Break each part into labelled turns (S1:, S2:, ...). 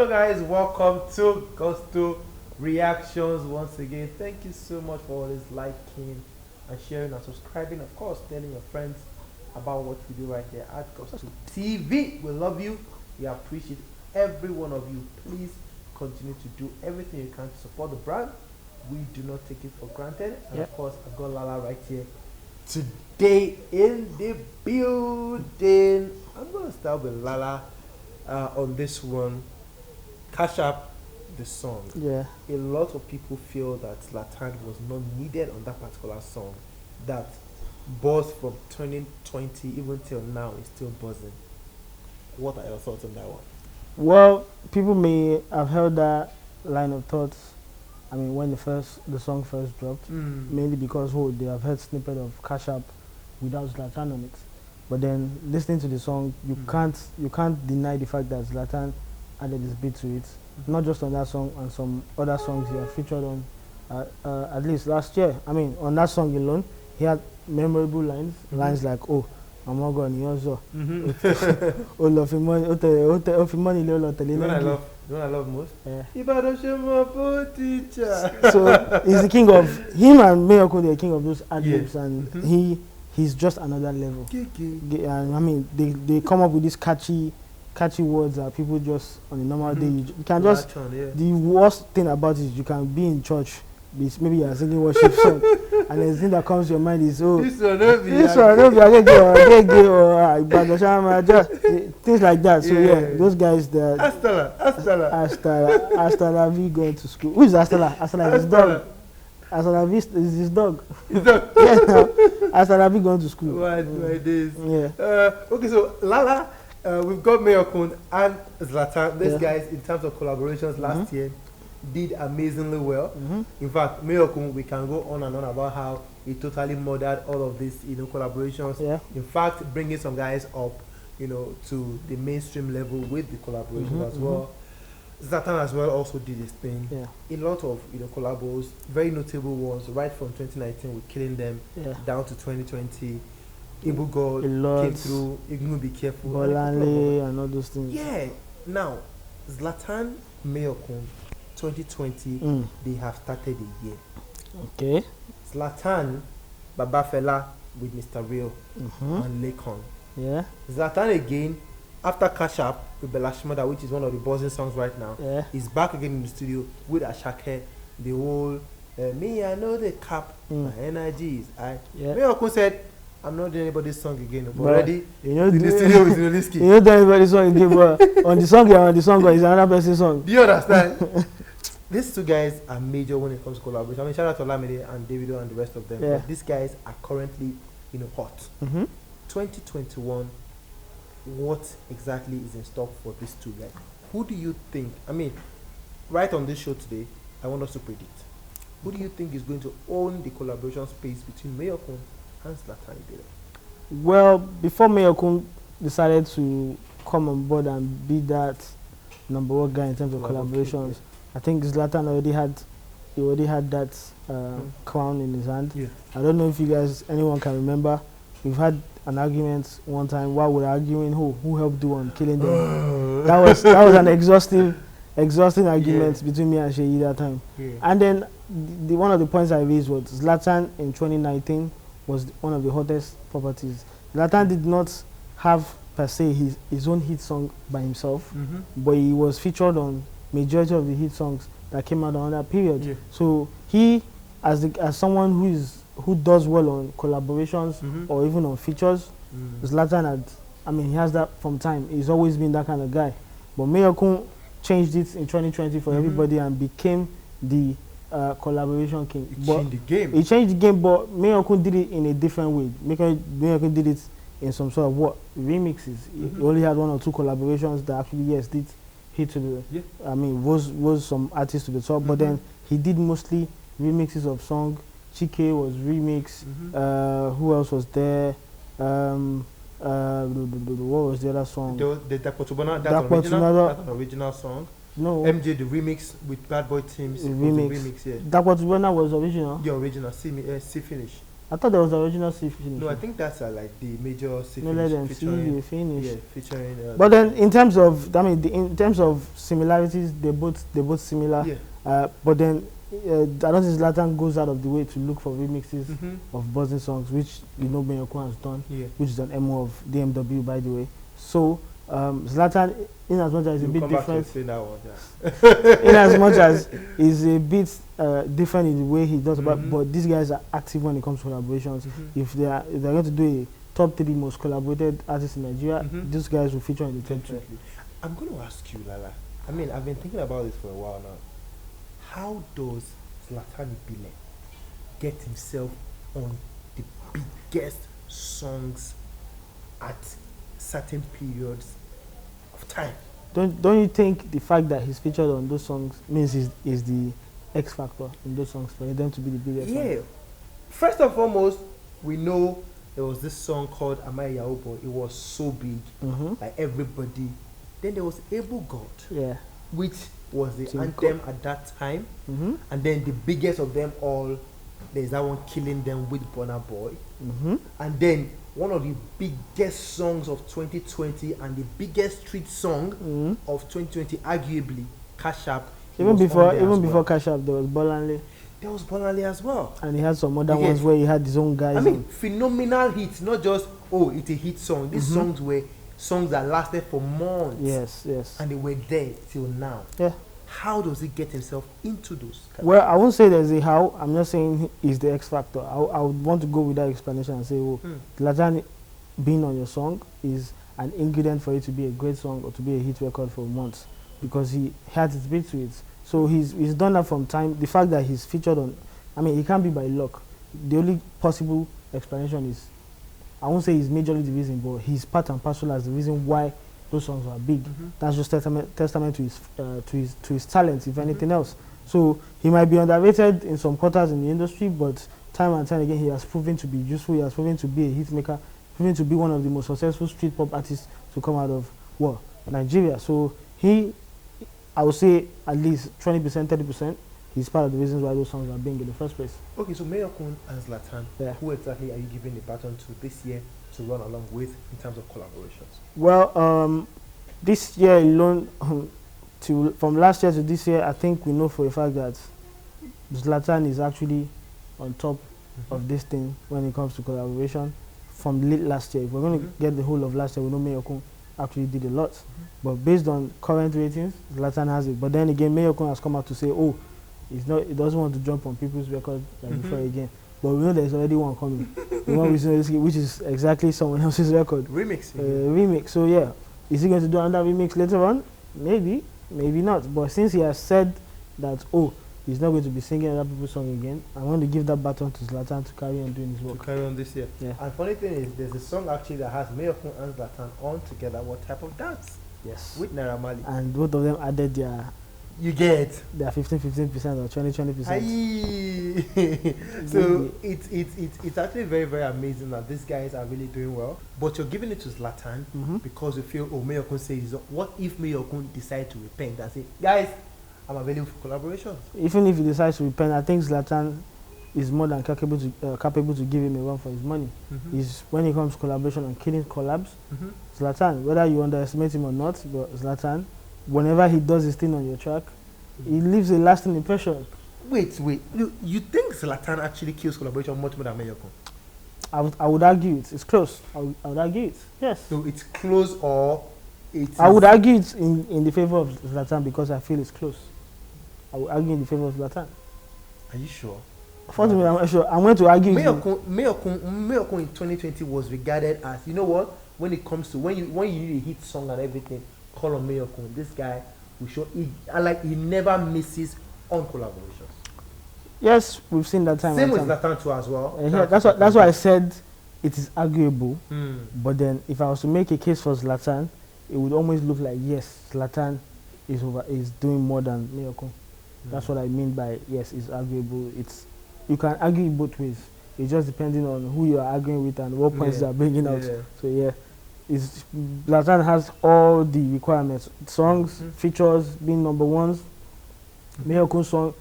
S1: Hello guys, welcome to Gusto Reactions once again. Thank you so much for always liking and sharing and subscribing. Of course, telling your friends about what we do right here at Gusto TV. We love you. We appreciate every one of you. Please continue to do everything you can to support the brand. We do not take it for granted. And of course, I've got Lala right here today in the building. I'm going to start with Lala on this one. Cash Up the song.
S2: Yeah.
S1: A lot of people feel that ZLATAN was not needed on that particular song. That buzz from 2020 even till now is still buzzing. What are your thoughts on that one?
S2: Well, people may have held that line of thoughts. I mean, when the song first dropped, mainly because they have heard snippet of Cash Up without ZLATAN on it. But then listening to the song, you can't deny the fact that ZLATAN added his beat to it. Not just on that song, on some other songs he had featured on. At least last year. I mean, on that song alone, he had memorable lines. Lines like, "Oh, I'm not going to oh, love him money,
S1: You know what I love most?
S2: Yeah.
S1: So
S2: he's the king of him and Mayokun. They're king of those ad-libs, and he's just another level. And I mean, they come up with these catchy words that people just on a normal day you can just. The worst thing about it is you can be in church, maybe you're singing worship song, and the thing that comes to your mind is, oh, this one no be things like that. So yeah, those guys that Hasta la vie going to school. Who is Hasta la? Hasta la is his dog. Hasta la vie is his dog. Yeah, Hasta la vie going to school.
S1: Why this?
S2: Yeah.
S1: Okay, so Lala, we've got Mayorkun and ZLATAN. These guys, in terms of collaborations last year, did amazingly well. In fact, Mayorkun, we can go on and on about how he totally murdered all of these, collaborations. In fact, bringing some guys up, to the mainstream level with the collaborations as well. ZLATAN as well also did his thing. A lot of collabos, very notable ones, right from 2019 with Killing Them down to 2020. Ibu God came through. Ignu Be Careful.
S2: Bolanle and all those things.
S1: Yeah. Now, ZLATAN, Mayokun, 2020, they have started the year.
S2: Okay.
S1: ZLATAN, Baba Fela with Mr. Real and Laycon.
S2: Yeah.
S1: ZLATAN again, after Cash Up with Bella Shmurda, which is one of the buzzing songs right now, is back again in the studio with Ashake. The whole, me, I know the cap, my energy is high. Mayokun said, I'm not doing anybody's song again, but already in the studio with Zinolisky.
S2: You don't do anybody's song again, but on the song it's another person's song.
S1: Do you understand? These two guys are major when it comes to collaboration. I mean, shout out to Olamide and Davido and the rest of them. But these guys are currently, hot. 2021, what exactly is in stock for these two guys? Who do you think, I mean, right on this show today, I want us to predict. Who do you think is going to own the collaboration space between Mayorkun and ZLATAN Ibile?
S2: Well, before Mayokun decided to come on board and be that #1 guy in terms of collaborations, I think ZLATAN already had that crown in his hand. I don't know if anyone can remember. We've had an argument one time while we were arguing who helped do on Killing Them. that was an exhausting argument between me and Sheyi that time. And then one of the points I raised was ZLATAN in 2019 was one of the hottest properties. ZLATAN did not have per se his own hit song by himself, but he was featured on majority of the hit songs that came out on that period. So he, as someone who does well on collaborations or even on features, ZLATAN he has that from time. He's always been that kind of guy. But Mayokun changed it in 2020 for everybody and became the collaboration king. He changed the game, but Mayokun did it in a different way. Mayokun did it in some sort of remixes. He only had 1 or 2 collaborations that actually did hit to the was some artists to the top, but then he did mostly remixes of song. Chike was remix. Who else was there? What was the other song?
S1: The Dakotubana, that's an original song.
S2: No.
S1: MJ, the remix with Bad Boy Teams.
S2: Remix.
S1: Yeah.
S2: Dakotubana was original.
S1: The original. See finish.
S2: I thought there was the original C finish.
S1: No, I think that's like the major C
S2: No, let
S1: finish
S2: them see you finish.
S1: Yeah, featuring.
S2: But then in terms of, I mean, in terms of similarities, they're both similar.
S1: Yeah.
S2: But then I don't think ZLATAN goes out of the way to look for remixes of buzzing songs, which Mayokun has done, which is an MO of DMW, by the way. So ZLATAN, in as much as it's a bit different, in as much as is a bit different in the way he does about, but these guys are active when it comes to collaborations. If they're going to do a top 3 most collaborated artists in Nigeria, these guys will feature in the top 2.
S1: I'm going to ask you, Lala. I mean, I've been thinking about this for a while now. How does ZLATAN Ibile get himself on the biggest songs at certain periods of time?
S2: Don't you think the fact that he's featured on those songs means is the X factor in those songs for them to be the biggest?
S1: Yeah. First and foremost, we know there was this song called Am I a Yahoo Boy? It was so big, like everybody. Then there was Able God, which was the anthem at that time. And then the biggest of them all, there's that one, Killing Them with Burna Boy. And then one of the biggest songs of 2020 and the biggest street song of 2020, arguably, Cash App.
S2: Even before Cash App, there was Bolanle.
S1: There was Bolanle as well.
S2: And he had some other ones where he had his own guys.
S1: I mean, phenomenal hits, not just, oh, it's a hit song. These songs were songs that lasted for months.
S2: Yes.
S1: And they were there till now.
S2: Yeah.
S1: How does he get himself into those?
S2: Well, I won't say there's a how. I'm not saying he's the X factor. I would want to go with that explanation and say, oh, ZLATAN being on your song is an ingredient for it to be a great song or to be a hit record for months, because he had his beat to it. So he's done that from time. The fact that he's featured on, I mean, it can't be by luck. The only possible explanation is, I won't say he's majorly the reason, but he's part and parcel as the reason why those songs are big. That's just testament to his talent, if anything else. So he might be underrated in some quarters in the industry, but time and time again he has proven to be useful. He has proven to be a hit maker, proven to be one of the most successful street pop artists to come out of Nigeria. So I would say at least 20%, 30%. He's part of the reasons why those songs are big in the first place.
S1: Okay, so Mayokun and ZLATAN, who exactly are you giving the baton to this year to run along with in terms of collaborations?
S2: Well, this year alone, from last year to this year, I think we know for a fact that ZLATAN is actually on top of this thing when it comes to collaboration from late last year. If we're going to get the whole of last year, we know Mayokun actually did a lot. But based on current ratings, ZLATAN has it. But then again, Mayokun has come out to say, oh, it doesn't want to jump on people's record like before again. But we know there's already one coming. The one which is exactly someone else's record.
S1: Remix.
S2: Remix. So yeah, is he going to do another remix later on? Maybe, maybe not. But since he has said that, oh, he's not going to be singing other people's song again, I want to give that baton to ZLATAN to carry on doing his work.
S1: To carry on this year.
S2: Yeah.
S1: And funny thing is, there's a song actually that has Mayorkun and ZLATAN on together. What type of dance?
S2: Yes.
S1: With Naira Marley.
S2: And both of them added their...
S1: You get
S2: their 15% or 20%.
S1: So it's actually very, very amazing that these guys are really doing well. But you're giving it to ZLATAN because you feel, oh, Mayokun says, what if Mayokun decide to repent and say, guys, I'm available for collaborations? Even
S2: if he decides to repent, I think ZLATAN is more than capable to give him a run for his money. Is when it comes to collaboration and killing collabs, ZLATAN, whether you underestimate him or not, but ZLATAN, whenever he does his thing on your track, he leaves a lasting impression.
S1: Wait. You think ZLATAN actually kills collaboration much more than Mayokun?
S2: I would argue it. It's close. I would argue it. Yes.
S1: So it's close or it's...
S2: I would argue it in the favor of ZLATAN because I feel it's close. I would argue in the favor of ZLATAN.
S1: Are you sure?
S2: Fortunately, I'm not sure. I'm going to argue.
S1: Mayokun in 2020 was regarded as, you know what? When it comes to when you need a hit song and everything, call on Mayokun. This guy will show. He never misses on collaborations.
S2: Yes, we've seen that time.
S1: Same with ZLATAN too as well.
S2: Yeah, that's why I said it is arguable. But then, if I was to make a case for ZLATAN, it would almost look like yes, ZLATAN is doing more than Mayokun. That's what I mean by yes, it's arguable. You can argue both ways. It's just depending on who you are arguing with and what points they are bringing out. So yeah, ZLATAN has all the requirements: songs, features, being number ones. Mayokun song,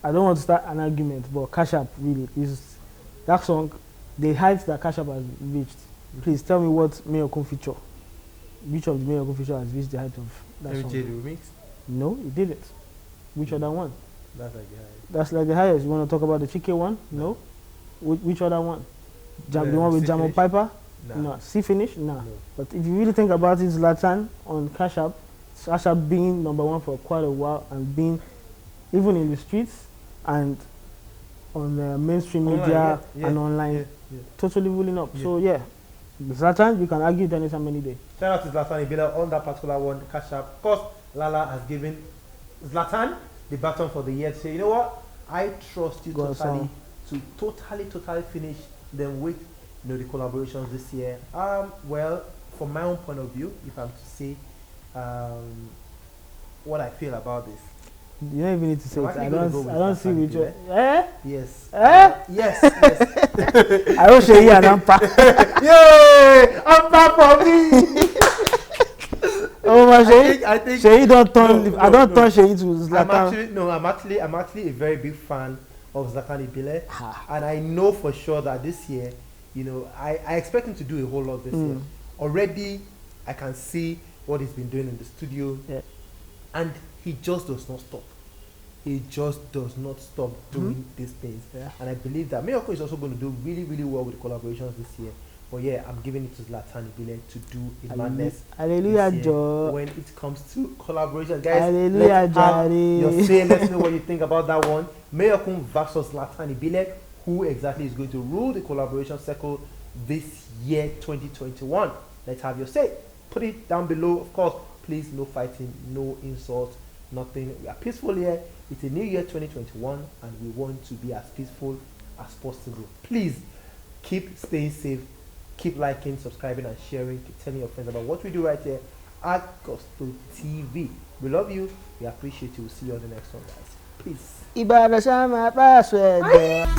S2: I don't want to start an argument, but Cash App really is that song. the heights that Cash App has reached. Please tell me what Mayokun feature. Which of the Mayokun feature has reached the height of that song?
S1: MJ the remix?
S2: No, it didn't. Which other one?
S1: That's like the highest.
S2: That's like the highest. You want to talk about the Chike one? No. Which other one? The one with Jamo
S1: finish?
S2: Piper?
S1: Nah.
S2: No. See finish? Nah.
S1: No.
S2: But if you really think about it, Zlatan on Cash App being #1 for quite a while and being even in the streets and on mainstream
S1: Online,
S2: media
S1: yeah,
S2: and online,
S1: yeah.
S2: totally rolling up.
S1: Yeah.
S2: So yeah, Zlatan, you can argue it anytime, any day.
S1: Shout out to ZLATAN Ibile on that particular one, Cash App. Of course, Lala has given Zlatan the baton for the year to say, you know what, I trust you
S2: Go
S1: totally to totally finish them with the collaborations this year. Well, from my own point of view, if I'm to say what I feel about this.
S2: You don't even need to say
S1: I'm
S2: it.
S1: actually
S2: I
S1: gonna go with
S2: don't see
S1: Zlatan
S2: which one.
S1: Ibile.
S2: Eh?
S1: Yes.
S2: Eh?
S1: Yes.
S2: I don't show you an ampa.
S1: Yay! Ampa for me!
S2: Oh my Sheyi.
S1: I think
S2: Sheyi don't turn. I don't turn Sheyi to Zlatan.
S1: I'm actually a very big fan of ZLATAN Ibile, and I know for sure that this year, I expect him to do a whole lot this year. Already, I can see what he's been doing in the studio, and he just does not stop. He just does not stop doing these things, and I believe that Mayokun is also going to do really, really well with the collaborations this year. But yeah, I'm giving it to ZLATAN Ibile to do a madness.
S2: Hallelujah, Joe.
S1: When it comes to collaboration, guys,
S2: Hallelujah,
S1: let's have your
S2: Jare.
S1: say. Let's know what you think about that one. Mayorkun versus ZLATAN Ibile. Who exactly is going to rule the collaboration circle this year, 2021? Let's have your say. Put it down below. Of course, please, no fighting, no insult, nothing. We are peaceful here. It's a new year, 2021, and we want to be as peaceful as possible. Please keep staying safe. Keep liking, subscribing, and sharing. Keep telling your friends about what we do right here at Gusto TV. We love you. We appreciate you. We'll see you on the next one, guys. Peace.
S2: Ibada sama password.